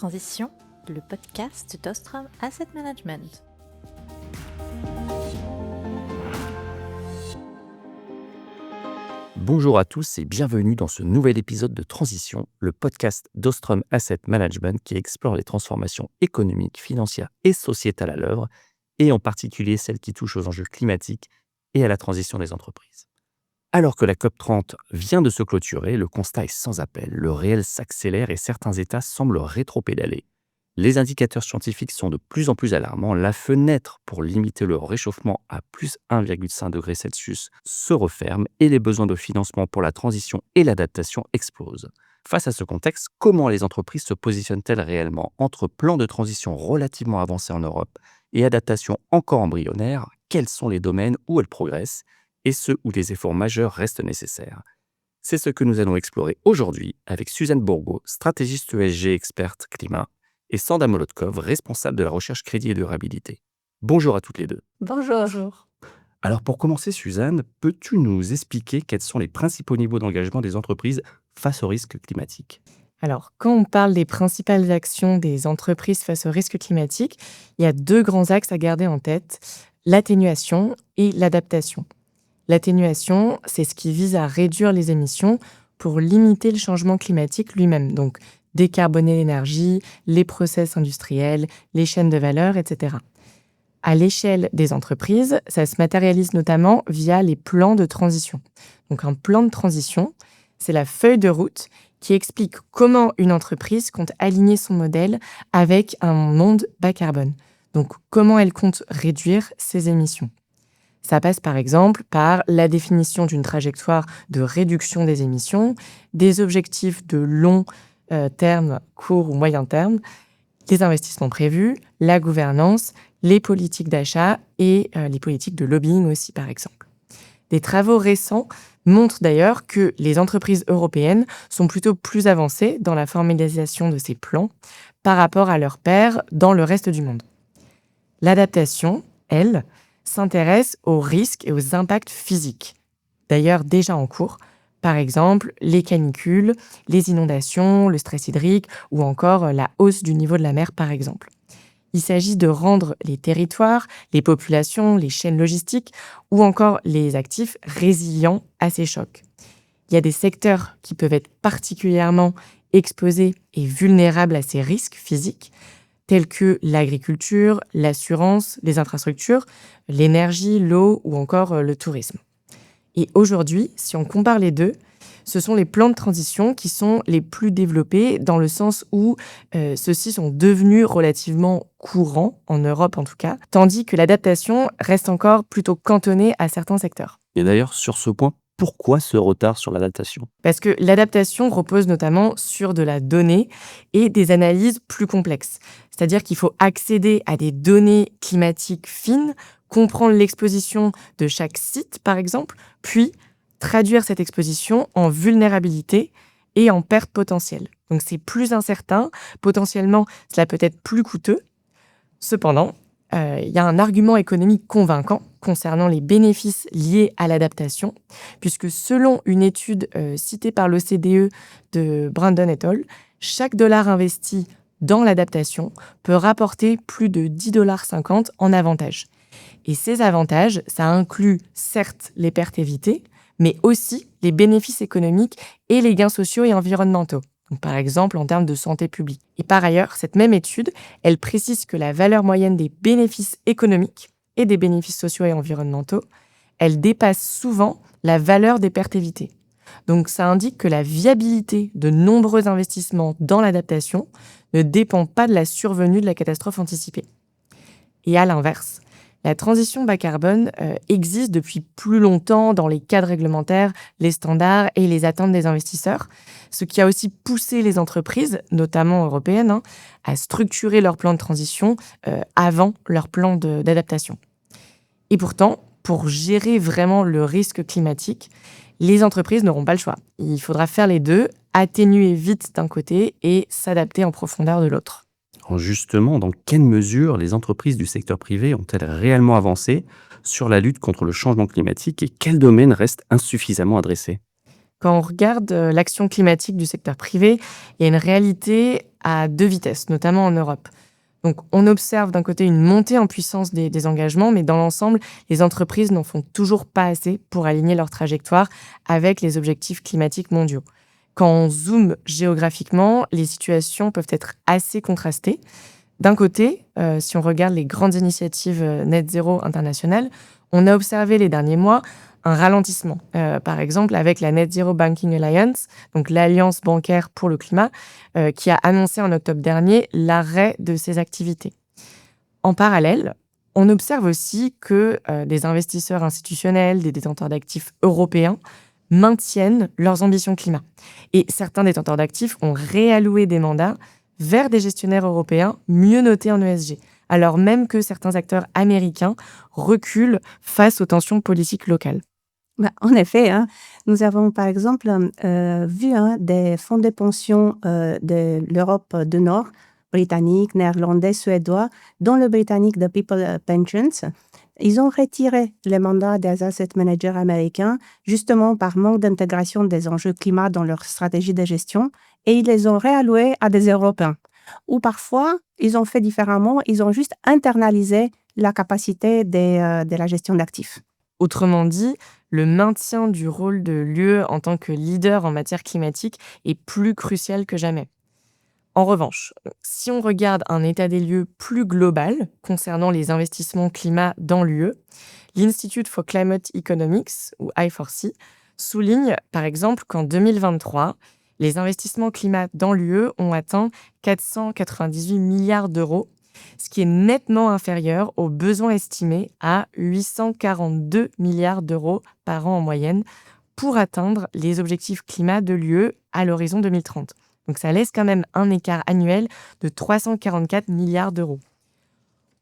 Transition, le podcast d'Ostrom Asset Management. Bonjour à tous et bienvenue dans ce nouvel épisode de Transition, le podcast d'Ostrom Asset Management qui explore les transformations économiques, financières et sociétales à l'œuvre, et en particulier celles qui touchent aux enjeux climatiques et à la transition des entreprises. Alors que la COP30 vient de se clôturer, le constat est sans appel. Le réel s'accélère et certains États semblent rétropédaler. Les indicateurs scientifiques sont de plus en plus alarmants. La fenêtre pour limiter le réchauffement à plus 1,5 degré Celsius se referme et les besoins de financement pour la transition et l'adaptation explosent. Face à ce contexte, comment les entreprises se positionnent-elles réellement entre plans de transition relativement avancés en Europe et adaptation encore embryonnaire? Quels sont les domaines où elles progressent et ceux où des efforts majeurs restent nécessaires? C'est ce que nous allons explorer aujourd'hui avec Suzanne Bourgault, stratégiste ESG experte climat, et Sanda Molotkov, responsable de la recherche crédit et durabilité. Bonjour à toutes les deux. Bonjour. Alors pour commencer, Suzanne, peux-tu nous expliquer quels sont les principaux niveaux d'engagement des entreprises face aux risques climatiques ? Alors, quand on parle des principales actions des entreprises face aux risques climatiques, il y a deux grands axes à garder en tête, l'atténuation et l'adaptation. L'atténuation, c'est ce qui vise à réduire les émissions pour limiter le changement climatique lui-même. Donc, décarboner l'énergie, les process industriels, les chaînes de valeur, etc. À l'échelle des entreprises, ça se matérialise notamment via les plans de transition. Donc, un plan de transition, c'est la feuille de route qui explique comment une entreprise compte aligner son modèle avec un monde bas carbone. Donc, comment elle compte réduire ses émissions. Ça passe par exemple par la définition d'une trajectoire de réduction des émissions, des objectifs de long terme, court ou moyen terme, les investissements prévus, la gouvernance, les politiques d'achat et les politiques de lobbying aussi par exemple. Des travaux récents montrent d'ailleurs que les entreprises européennes sont plutôt plus avancées dans la formalisation de ces plans par rapport à leurs pairs dans le reste du monde. L'adaptation, elle, s'intéresse aux risques et aux impacts physiques, d'ailleurs déjà en cours, par exemple les canicules, les inondations, le stress hydrique ou encore la hausse du niveau de la mer par exemple. Il s'agit de rendre les territoires, les populations, les chaînes logistiques ou encore les actifs résilients à ces chocs. Il y a des secteurs qui peuvent être particulièrement exposés et vulnérables à ces risques physiques, tels que l'agriculture, l'assurance, les infrastructures, l'énergie, l'eau ou encore le tourisme. Et aujourd'hui, si on compare les deux, ce sont les plans de transition qui sont les plus développés dans le sens où ceux-ci sont devenus relativement courants, en Europe en tout cas, tandis que l'adaptation reste encore plutôt cantonnée à certains secteurs. Et d'ailleurs, sur ce point, pourquoi ce retard sur l'adaptation ? Parce que l'adaptation repose notamment sur de la donnée et des analyses plus complexes. C'est-à-dire qu'il faut accéder à des données climatiques fines, comprendre l'exposition de chaque site, par exemple, puis traduire cette exposition en vulnérabilité et en perte potentielle. Donc c'est plus incertain, potentiellement cela peut être plus coûteux. Cependant, il y a un argument économique convaincant concernant les bénéfices liés à l'adaptation, puisque selon une étude citée par l'OCDE de Brandon et al., chaque dollar investi dans l'adaptation peut rapporter plus de 10,50 $ en avantages. Et ces avantages, ça inclut certes les pertes évitées, mais aussi les bénéfices économiques et les gains sociaux et environnementaux. Donc, par exemple, en termes de santé publique. Et par ailleurs, cette même étude, elle précise que la valeur moyenne des bénéfices économiques et des bénéfices sociaux et environnementaux, elle dépasse souvent la valeur des pertes évitées. Donc, ça indique que la viabilité de nombreux investissements dans l'adaptation ne dépend pas de la survenue de la catastrophe anticipée. Et à l'inverse, la transition bas carbone existe depuis plus longtemps dans les cadres réglementaires, les standards et les attentes des investisseurs, ce qui a aussi poussé les entreprises, notamment européennes, à structurer leur plan de transition avant leur plan d'adaptation. Et pourtant, pour gérer vraiment le risque climatique, les entreprises n'auront pas le choix. Il faudra faire les deux, atténuer vite d'un côté et s'adapter en profondeur de l'autre. Justement, dans quelle mesure les entreprises du secteur privé ont-elles réellement avancé sur la lutte contre le changement climatique et quels domaines restent insuffisamment adressés ? Quand on regarde l'action climatique du secteur privé, il y a une réalité à 2 vitesses, notamment en Europe. Donc, on observe d'un côté une montée en puissance des engagements, mais dans l'ensemble, les entreprises n'en font toujours pas assez pour aligner leur trajectoire avec les objectifs climatiques mondiaux. Quand on zoome géographiquement, les situations peuvent être assez contrastées. D'un côté, si on regarde les grandes initiatives net zéro internationales, on a observé les derniers mois un ralentissement. Par exemple, avec la Net Zero Banking Alliance, donc l'Alliance bancaire pour le climat, qui a annoncé en octobre dernier l'arrêt de ses activités. En parallèle, on observe aussi que des investisseurs institutionnels, des détenteurs d'actifs européens maintiennent leurs ambitions climat. Et certains détenteurs d'actifs ont réalloué des mandats vers des gestionnaires européens mieux notés en ESG, alors même que certains acteurs américains reculent face aux tensions politiques locales. En effet, nous avons par exemple vu des fonds de pension de l'Europe du Nord, britanniques, néerlandais, suédois, dont le britannique de People Pensions. Ils ont retiré les mandats des asset managers américains justement par manque d'intégration des enjeux climat dans leur stratégie de gestion et ils les ont réalloués à des Européens. Ou parfois, ils ont fait différemment, ils ont juste internalisé la capacité de la gestion d'actifs. Autrement dit, le maintien du rôle de l'UE en tant que leader en matière climatique est plus crucial que jamais. En revanche, si on regarde un état des lieux plus global concernant les investissements climat dans l'UE, l'Institute for Climate Economics, ou I4C, souligne par exemple qu'en 2023, les investissements climat dans l'UE ont atteint 498 milliards d'euros, ce qui est nettement inférieur aux besoins estimés à 842 milliards d'euros par an en moyenne pour atteindre les objectifs climat de l'UE à l'horizon 2030. Donc ça laisse quand même un écart annuel de 344 milliards d'euros.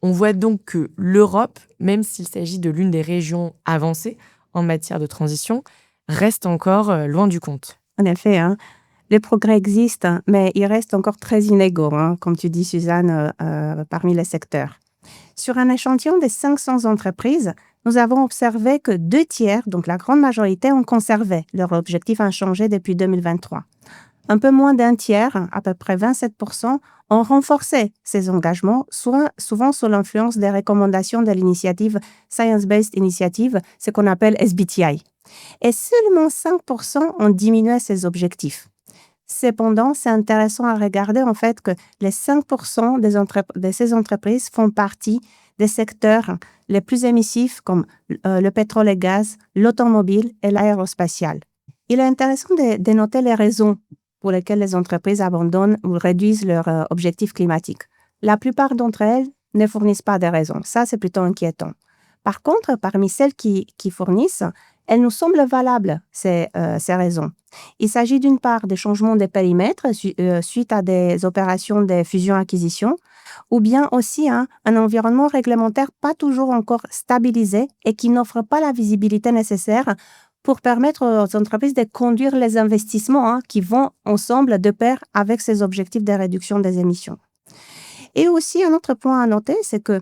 On voit donc que l'Europe, même s'il s'agit de l'une des régions avancées en matière de transition, reste encore loin du compte. En effet, les progrès existent, mais ils restent encore très inégaux, comme tu dis, Suzanne, parmi les secteurs. Sur un échantillon de 500 entreprises, nous avons observé que 2/3, donc la grande majorité, ont conservé leur objectif inchangé depuis 2023. Un peu moins d'un tiers, à peu près 27%, ont renforcé ces engagements, souvent sous l'influence des recommandations de l'initiative Science Based Initiative, ce qu'on appelle SBTI. Et seulement 5% ont diminué ces objectifs. Cependant, c'est intéressant à regarder en fait que les 5% de ces entreprises font partie des secteurs les plus émissifs comme le pétrole et gaz, l'automobile et l'aérospatial. Il est intéressant de noter les raisons pour lesquelles les entreprises abandonnent ou réduisent leurs objectifs climatiques. La plupart d'entre elles ne fournissent pas de raisons. Ça, c'est plutôt inquiétant. Par contre, parmi celles qui fournissent, elles nous semblent valables, ces raisons. Il s'agit d'une part des changements de périmètre suite à des opérations de fusion-acquisition, ou bien aussi un environnement réglementaire pas toujours encore stabilisé et qui n'offre pas la visibilité nécessaire pour permettre aux entreprises de conduire les investissements qui vont ensemble de pair avec ces objectifs de réduction des émissions. Et aussi, un autre point à noter, c'est que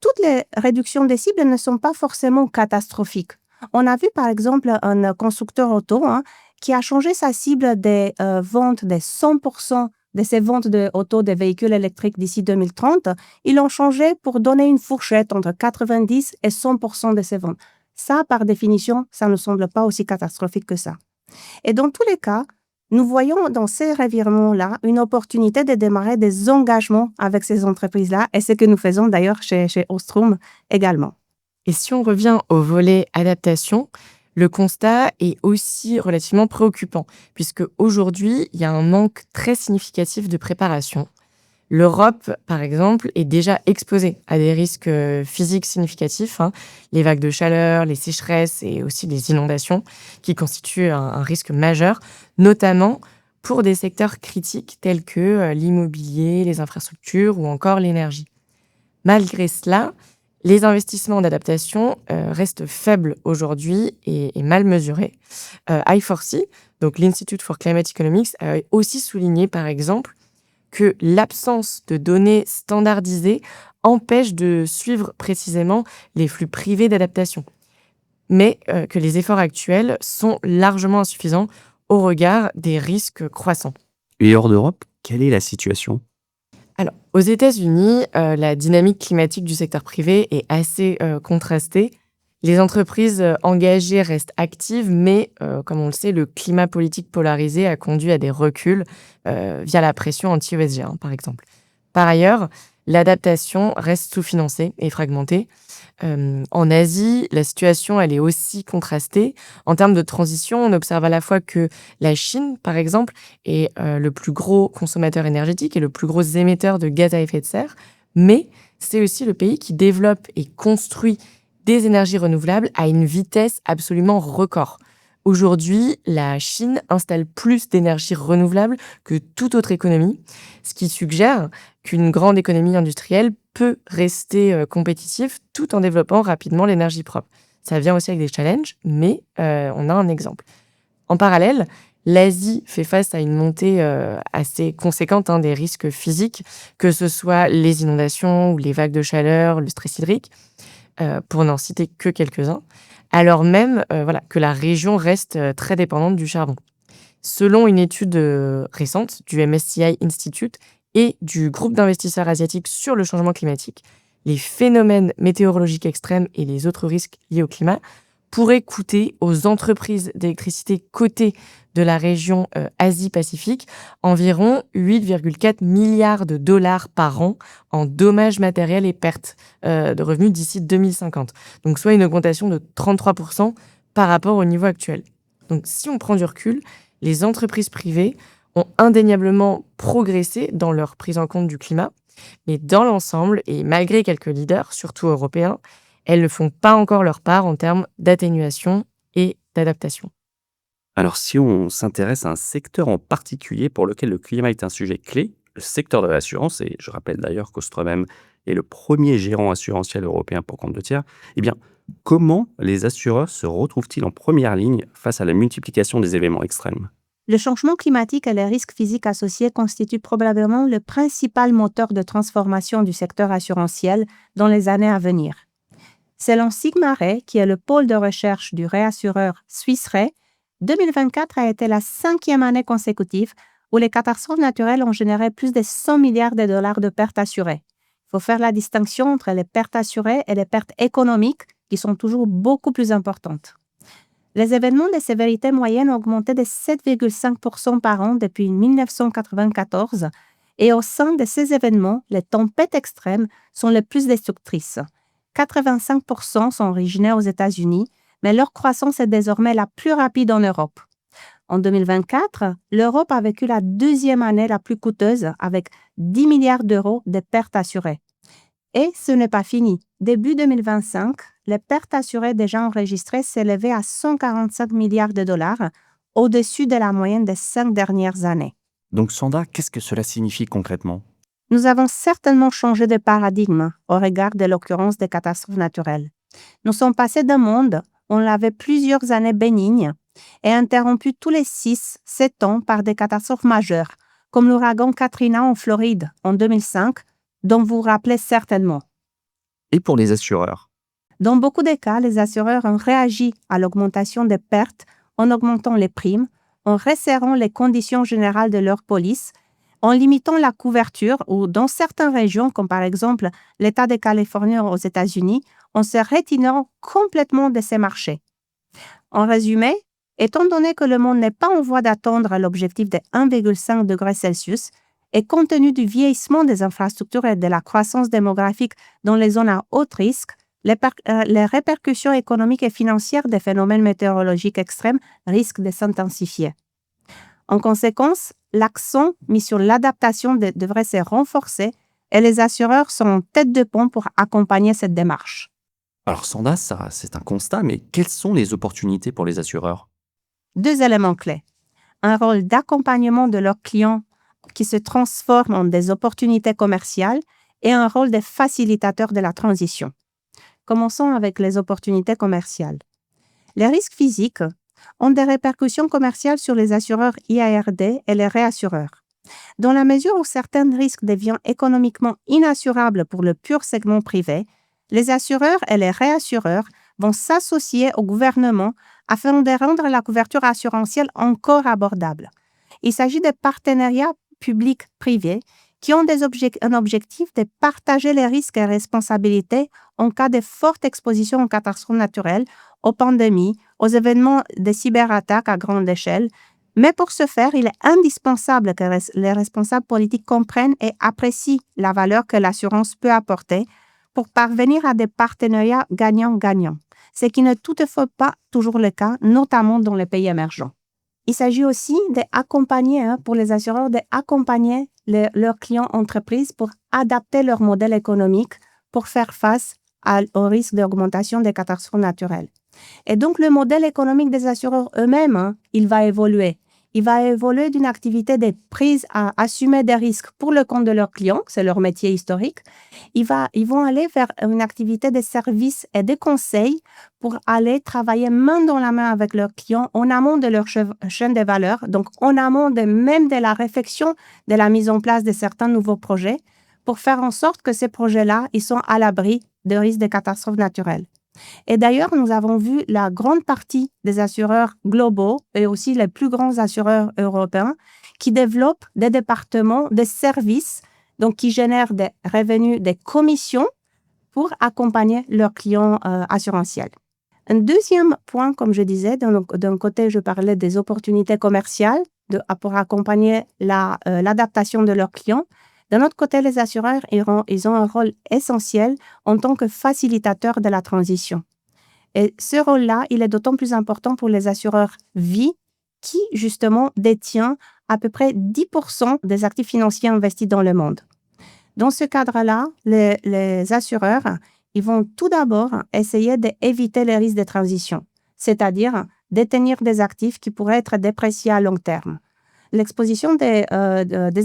toutes les réductions des cibles ne sont pas forcément catastrophiques. On a vu par exemple un constructeur auto qui a changé sa cible des ventes de 100% de ses ventes d'auto de véhicules électriques d'ici 2030. Ils l'ont changé pour donner une fourchette entre 90 et 100% de ses ventes. Ça, par définition, ça ne semble pas aussi catastrophique que ça. Et dans tous les cas, nous voyons dans ces revirements-là une opportunité de démarrer des engagements avec ces entreprises-là, et c'est ce que nous faisons d'ailleurs chez Ostrom également. Et si on revient au volet adaptation, le constat est aussi relativement préoccupant, puisque aujourd'hui, il y a un manque très significatif de préparation. L'Europe, par exemple, est déjà exposée à des risques physiques significatifs, les vagues de chaleur, les sécheresses et aussi les inondations, qui constituent un risque majeur, notamment pour des secteurs critiques tels que l'immobilier, les infrastructures ou encore l'énergie. Malgré cela, les investissements d'adaptation restent faibles aujourd'hui et mal mesurés. I4C, donc l'Institute for Climate Economics, a aussi souligné, par exemple, que l'absence de données standardisées empêche de suivre précisément les flux privés d'adaptation, mais que les efforts actuels sont largement insuffisants au regard des risques croissants. Et hors d'Europe, quelle est la situation? Alors, aux États-Unis, la dynamique climatique du secteur privé est assez contrastée. Les entreprises engagées restent actives, mais comme on le sait, le climat politique polarisé a conduit à des reculs via la pression anti-ESG, par exemple. Par ailleurs, l'adaptation reste sous-financée et fragmentée. En Asie, la situation elle est aussi contrastée. En termes de transition, on observe à la fois que la Chine, par exemple, est le plus gros consommateur énergétique et le plus gros émetteur de gaz à effet de serre, mais c'est aussi le pays qui développe et construit des énergies renouvelables à une vitesse absolument record. Aujourd'hui, la Chine installe plus d'énergies renouvelables que toute autre économie, ce qui suggère qu'une grande économie industrielle peut rester compétitive tout en développant rapidement l'énergie propre. Ça vient aussi avec des challenges, mais on a un exemple. En parallèle, l'Asie fait face à une montée assez conséquente des risques physiques, que ce soit les inondations ou les vagues de chaleur, le stress hydrique, pour n'en citer que quelques-uns, alors même que la région reste très dépendante du charbon. Selon une étude récente du MSCI Institute et du groupe d'investisseurs asiatiques sur le changement climatique, les phénomènes météorologiques extrêmes et les autres risques liés au climat pourraient coûter aux entreprises d'électricité cotées de la région Asie-Pacifique environ 8,4 milliards de dollars par an en dommages matériels et pertes de revenus d'ici 2050. Donc soit une augmentation de 33% par rapport au niveau actuel. Donc si on prend du recul, les entreprises privées ont indéniablement progressé dans leur prise en compte du climat, mais dans l'ensemble, et malgré quelques leaders, surtout européens, elles ne font pas encore leur part en termes d'atténuation et d'adaptation. Alors, si on s'intéresse à un secteur en particulier pour lequel le climat est un sujet clé, le secteur de l'assurance, et je rappelle d'ailleurs qu'Ostromem est le premier gérant assurantiel européen pour compte de tiers, eh bien, comment les assureurs se retrouvent-ils en première ligne face à la multiplication des événements extrêmes? Le changement climatique et les risques physiques associés constituent probablement le principal moteur de transformation du secteur assurantiel dans les années à venir. Selon Sigma Re, qui est le pôle de recherche du réassureur Swiss Re, 2024 a été la 5e année consécutive où les catastrophes naturelles ont généré plus de 100 milliards de dollars de pertes assurées. Il faut faire la distinction entre les pertes assurées et les pertes économiques qui sont toujours beaucoup plus importantes. Les événements de sévérité moyenne ont augmenté de 7,5% par an depuis 1994 et au sein de ces événements, les tempêtes extrêmes sont les plus destructrices. 85% sont originaires aux États-Unis, mais leur croissance est désormais la plus rapide en Europe. En 2024, l'Europe a vécu la 2e année la plus coûteuse avec 10 milliards d'euros de pertes assurées. Et ce n'est pas fini. Début 2025, les pertes assurées déjà enregistrées s'élevaient à 145 milliards de dollars, au-dessus de la moyenne des 5 dernières années. Donc, Sandra, qu'est-ce que cela signifie concrètement? Nous avons certainement changé de paradigme au regard de l'occurrence des catastrophes naturelles. Nous sommes passés d'un monde où on avait plusieurs années bénignes et interrompues tous les 6-7 ans par des catastrophes majeures, comme l'ouragan Katrina en Floride en 2005, dont vous vous rappelez certainement. Et pour les assureurs? Dans beaucoup de cas, les assureurs ont réagi à l'augmentation des pertes en augmentant les primes, en resserrant les conditions générales de leur police, en limitant la couverture ou, dans certaines régions, comme par exemple l'État de Californie aux États-Unis, en se retirant complètement de ces marchés. En résumé, étant donné que le monde n'est pas en voie d'atteindre l'objectif de 1,5 degré Celsius, et compte tenu du vieillissement des infrastructures et de la croissance démographique dans les zones à haut risque, les répercussions économiques et financières des phénomènes météorologiques extrêmes risquent de s'intensifier. En conséquence, l'accent mis sur l'adaptation devrait se renforcer et les assureurs sont en tête de pont pour accompagner cette démarche. Alors, Sandra, ça, c'est un constat, mais quelles sont les opportunités pour les assureurs? 2 éléments clés. Un rôle d'accompagnement de leurs clients qui se transforment en des opportunités commerciales et un rôle de facilitateur de la transition. Commençons avec les opportunités commerciales. Les risques physiques ont des répercussions commerciales sur les assureurs IARD et les réassureurs. Dans la mesure où certains risques deviennent économiquement inassurables pour le pur segment privé, les assureurs et les réassureurs vont s'associer au gouvernement afin de rendre la couverture assurantielle encore abordable. Il s'agit de partenariats publics-privés qui ont un objectif de partager les risques et responsabilités en cas de forte exposition aux catastrophes naturelles, aux pandémies, aux événements de cyberattaques à grande échelle. Mais pour ce faire, il est indispensable que les responsables politiques comprennent et apprécient la valeur que l'assurance peut apporter pour parvenir à des partenariats gagnant-gagnant, ce qui n'est toutefois pas toujours le cas, notamment dans les pays émergents. Il s'agit aussi d'accompagner, pour les assureurs, d'accompagner leurs clients entreprises pour adapter leur modèle économique pour faire face au risque d'augmentation des catastrophes naturelles. Et donc, le modèle économique des assureurs eux-mêmes, il va évoluer. Il va évoluer d'une activité de prise à assumer des risques pour le compte de leurs clients, c'est leur métier historique. Ils vont aller vers une activité de service et de conseil pour aller travailler main dans la main avec leurs clients en amont de leur chaîne de valeur, donc en amont même de la réflexion de la mise en place de certains nouveaux projets pour faire en sorte que ces projets-là, ils sont à l'abri de risques de catastrophes naturelles. Et d'ailleurs, nous avons vu la grande partie des assureurs globaux et aussi les plus grands assureurs européens qui développent des départements de services, donc qui génèrent des revenus, des commissions pour accompagner leurs clients assurantiels. Un deuxième point, comme je disais, d'un côté, je parlais des opportunités commerciales pour accompagner l'adaptation de leurs clients. D'un autre côté, les assureurs, ils ont un rôle essentiel en tant que facilitateurs de la transition. Et ce rôle-là, il est d'autant plus important pour les assureurs vie qui, justement, détient à peu près 10% des actifs financiers investis dans le monde. Dans ce cadre-là, les assureurs, ils vont tout d'abord essayer d'éviter les risques de transition, c'est-à-dire détenir des actifs qui pourraient être dépréciés à long terme. L'exposition des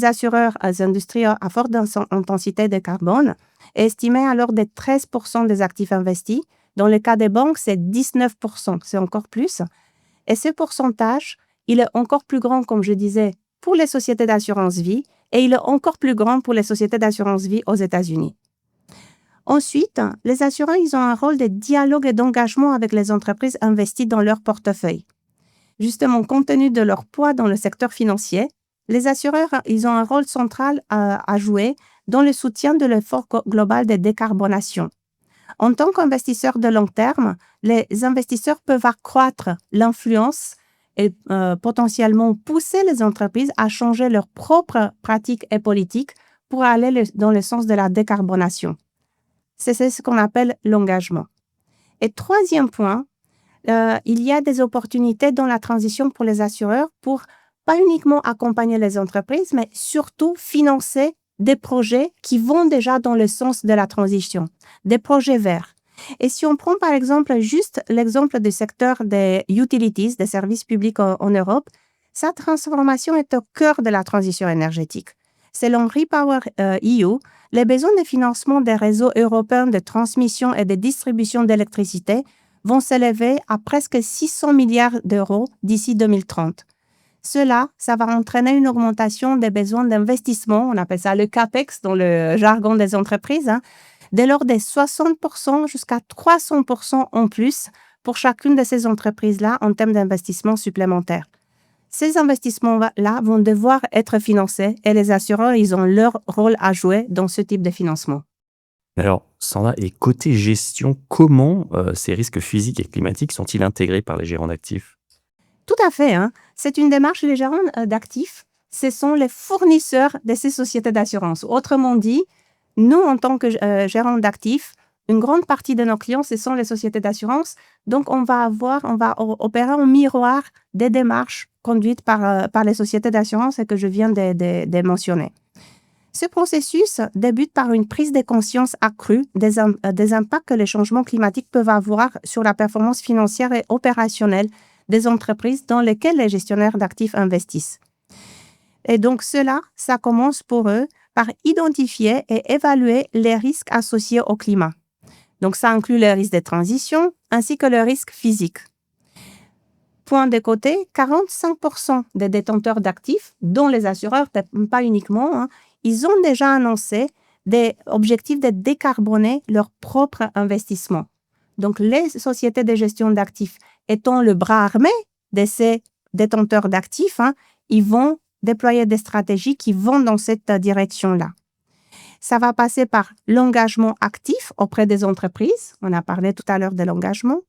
assureurs aux industries à forte intensité de carbone est estimée alors de 13% des actifs investis. Dans le cas des banques, c'est 19%, c'est encore plus. Et ce pourcentage, il est encore plus grand, comme je disais, pour les sociétés d'assurance vie et il est encore plus grand pour les sociétés d'assurance vie aux États-Unis. Ensuite, les assureurs, ils ont un rôle de dialogue et d'engagement avec les entreprises investies dans leur portefeuille. Justement, compte tenu de leur poids dans le secteur financier, les assureurs, ils ont un rôle central à jouer dans le soutien de l'effort global de décarbonation. En tant qu'investisseurs de long terme, les investisseurs peuvent accroître l'influence et potentiellement pousser les entreprises à changer leurs propres pratiques et politiques pour aller dans le sens de la décarbonation. C'est ce qu'on appelle l'engagement. Et troisième point, il y a des opportunités dans la transition pour les assureurs pour pas uniquement accompagner les entreprises, mais surtout financer des projets qui vont déjà dans le sens de la transition, des projets verts. Et si on prend par exemple juste l'exemple du secteur des utilities, des services publics en Europe, sa transformation est au cœur de la transition énergétique. Selon Repower EU, les besoins de financement des réseaux européens de transmission et de distribution d'électricité vont s'élever à presque 600 milliards d'euros d'ici 2030. Cela, ça va entraîner une augmentation des besoins d'investissement, on appelle ça le CAPEX dans le jargon des entreprises, de l'ordre de 60% jusqu'à 300% en plus pour chacune de ces entreprises-là en termes d'investissement supplémentaires. Ces investissements-là vont devoir être financés et les assureurs, ils ont leur rôle à jouer dans ce type de financement. Alors, Sandra, et côté gestion, comment ces risques physiques et climatiques sont-ils intégrés par les gérants d'actifs? Tout à fait. C'est une démarche, les gérants d'actifs, ce sont les fournisseurs de ces sociétés d'assurance. Autrement dit, nous, en tant que gérants d'actifs, une grande partie de nos clients, ce sont les sociétés d'assurance. Donc, on va opérer en miroir des démarches conduites par les sociétés d'assurance et que je viens de mentionner. Ce processus débute par une prise de conscience accrue des impacts que les changements climatiques peuvent avoir sur la performance financière et opérationnelle des entreprises dans lesquelles les gestionnaires d'actifs investissent. Et donc, ça commence pour eux par identifier et évaluer les risques associés au climat. Donc, ça inclut les risques de transition ainsi que le risque physique. Point de côté, 45% des détenteurs d'actifs, dont les assureurs, pas uniquement, ils ont déjà annoncé des objectifs de décarboner leur propre investissement. Donc, les sociétés de gestion d'actifs étant le bras armé de ces détenteurs d'actifs, ils vont déployer des stratégies qui vont dans cette direction-là. Ça va passer par l'engagement actif auprès des entreprises. On a parlé tout à l'heure de l'engagement.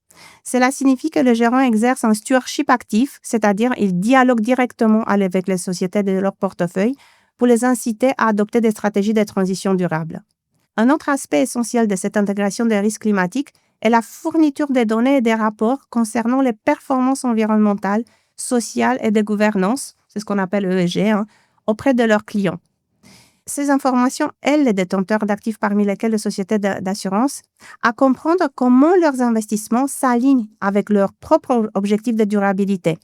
Cela signifie que le gérant exerce un stewardship actif, c'est-à-dire il dialogue directement avec les sociétés de leur portefeuille pour les inciter à adopter des stratégies de transition durable. Un autre aspect essentiel de cette intégration des risques climatiques est la fourniture des données et des rapports concernant les performances environnementales, sociales et de gouvernance, c'est ce qu'on appelle ESG, auprès de leurs clients. Ces informations aident les détenteurs d'actifs, parmi lesquels les sociétés d'assurance, à comprendre comment leurs investissements s'alignent avec leurs propres objectifs de durabilité,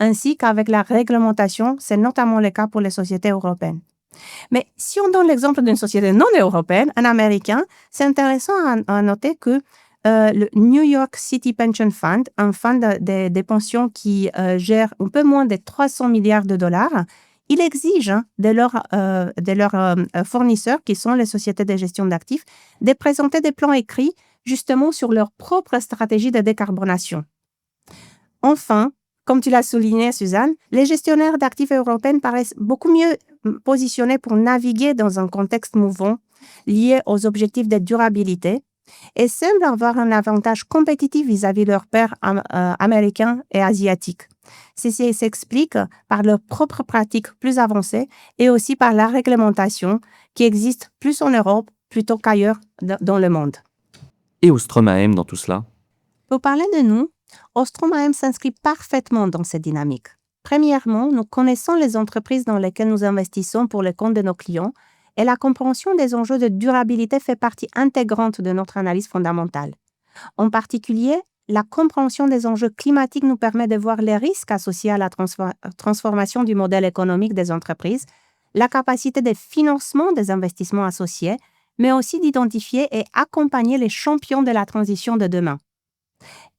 ainsi qu'avec la réglementation. C'est notamment le cas pour les sociétés européennes. Mais si on donne l'exemple d'une société non européenne, un Américain, c'est intéressant à noter que le New York City Pension Fund, un fonds des pensions qui gère un peu moins de 300 milliards de dollars, il exige de leurs fournisseurs, qui sont les sociétés de gestion d'actifs, de présenter des plans écrits justement sur leur propre stratégie de décarbonation. Enfin, comme tu l'as souligné, Suzanne, les gestionnaires d'actifs européens paraissent beaucoup mieux positionnés pour naviguer dans un contexte mouvant lié aux objectifs de durabilité et semblent avoir un avantage compétitif vis-à-vis de leurs pairs américains et asiatiques. Ceci s'explique par leurs propres pratiques plus avancées et aussi par la réglementation qui existe plus en Europe plutôt qu'ailleurs dans le monde. Et Ostrom AM dans tout cela? Pour parler de nous, Ostrom AM s'inscrit parfaitement dans cette dynamique. Premièrement, nous connaissons les entreprises dans lesquelles nous investissons pour le compte de nos clients et la compréhension des enjeux de durabilité fait partie intégrante de notre analyse fondamentale. En particulier, la compréhension des enjeux climatiques nous permet de voir les risques associés à la transformation du modèle économique des entreprises, la capacité de financement des investissements associés, mais aussi d'identifier et accompagner les champions de la transition de demain.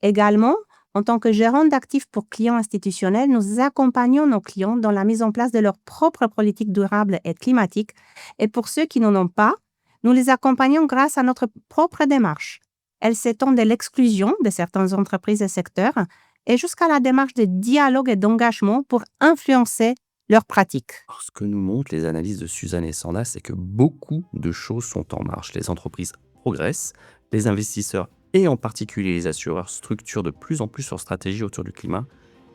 Également, en tant que gérant d'actifs pour clients institutionnels, nous accompagnons nos clients dans la mise en place de leur propre politique durable et climatique. Et pour ceux qui n'en ont pas, nous les accompagnons grâce à notre propre démarche. Elle s'étend de l'exclusion de certaines entreprises et secteurs et jusqu'à la démarche de dialogue et d'engagement pour influencer leurs pratiques. Alors, ce que nous montrent les analyses de Suzanne et Sanda, c'est que beaucoup de choses sont en marche. Les entreprises progressent, les investisseurs et en particulier les assureurs structurent de plus en plus leur stratégie autour du climat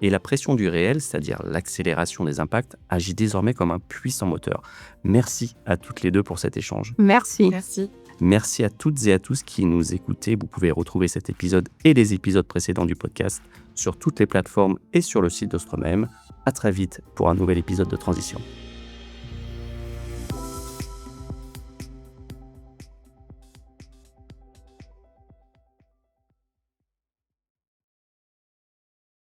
et la pression du réel, c'est-à-dire l'accélération des impacts, agit désormais comme un puissant moteur. Merci à toutes les deux pour cet échange. Merci. Merci. Merci à toutes et à tous qui nous écoutez. Vous pouvez retrouver cet épisode et les épisodes précédents du podcast sur toutes les plateformes et sur le site d'Ostrom AM. À très vite pour un nouvel épisode de Transition.